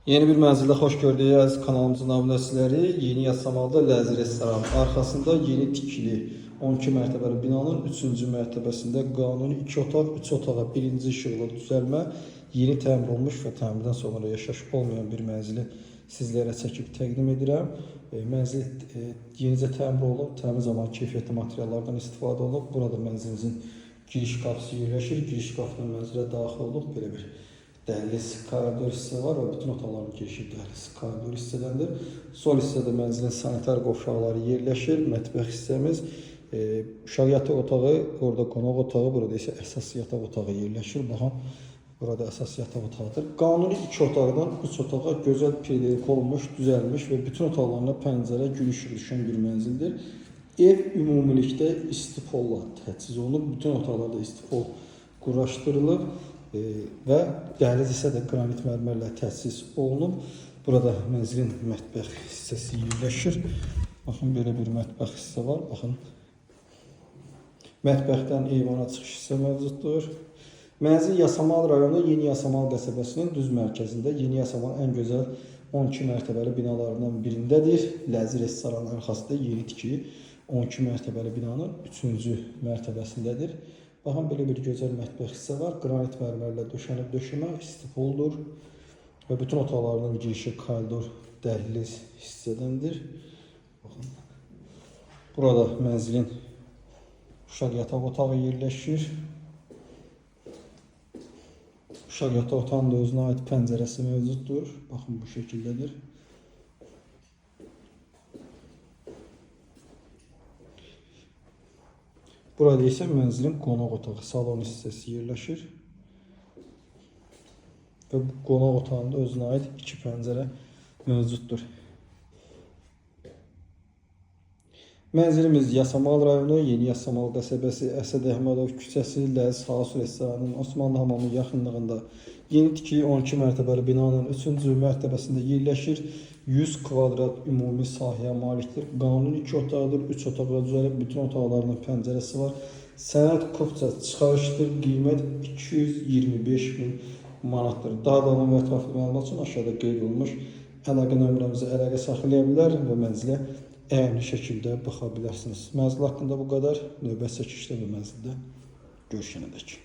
Yeni bir mənzildə xoş gördük əziz kanalımızın abunəçiləri. Yeni Yasamalda Ləzir restoran arxasında yeni tikili 12 mərtəbəli binanın 3-cü mərtəbəsində qanuni 2 otaq, 3 otağa birinci işıqlı düzəlmə, yeni təmir olmuş və təmirdən sonra yaşayış olmayan bir mənzili sizlərə çəkib təqdim edirəm. Mənzil yenicə təmir olunub, təmir zamanı keyfiyyətli materiallardan istifadə olunub. Burada mənzilimizin giriş qapısı yerləşir. Giriş qapısından mənzilə daxil olub belə bir dəhliz koridor hissə var və bütün otaqların girişi dəhliz koridor hissədəndir. Sol hissədə mənzilin sanitar qovşaqları yerləşir. Mətbəx hissəmiz, uşaq yataq otağı, orada qonaq otağı, burada isə əsas yataq otağı yerləşir. Baxın, burada əsas yataq otağıdır. Qanuni 2 otaqdan 3 otağa gözəl pirdelik olunmuş, düzəlmiş və bütün otaqlarına pəncərə, gün işığı düşən bir mənzildir. Ev ümumilikdə istipolla təchiz olunub, bütün otaqlarda istipol quraşdırılıb və dəhliz isə də qranit mərmərlə təchiz olunub. Burada mənzilin mətbəx hissəsi yerləşir. Baxın, belə bir mətbəx hissə var. Baxın, mətbəxdən eyvana çıxış hissə mövcuddur. Mənzil Yasamal rayonu Yeni Yasamal qəsəbəsinin düz mərkəzində, Yeni Yasamal ən gözəl 12 mərtəbəli binalarından birindədir. Ləzir restoranın arxasında yeni tikili 12 mərtəbəli binanın 3-cü mərtəbəsindədir. Baxın, belə bir gözəl mətbəx hissə var. Qranit mərmərlə döşənib döşəmə, istipoldur və bütün otaqlarının girişi koridor, dəhliz hissədəndir. Baxın, burada mənzilin uşaq yataq otağı yerləşir. Uşaq yataq otağının da özünə aid pəncərəsi mövcuddur. Baxın, bu şəkildədir. Burada isə mənzilin qonaq otağı, salon hissəsi yerləşir. Və bu qonaq otağında özünə aid 2 pəncərə mövcuddur. Mənzilimiz Yasamal rayonu, Yeni Yasamal qəsəbəsi, Əsəd Əhmədov küçəsi, Ləzir House restoranının Osmanlı hamamının yaxınlığında yeni tikili 12 mərtəbəli binanın 3-cü mərtəbəsində yerləşir. 100 kvadrat ümumi sahəyə malikdir. Qanuni 2 otaqdır, 3 otağa düzəlib, bütün otaqlarının pəncərəsi var. Sənəd kopça çıxarışdır, qiymət 225.000 manatdır. Daha da və ətraflı məlumat üçün aşağıda qeyd olunmuş əlaqə nömrəmizə əlaqə saxlaya bilər və mənzilə əyani şəkildə baxa bilərsiniz. Mənzil haqqında bu qədər. Növbəti çəkilişdə və mənzildə görüşənədək.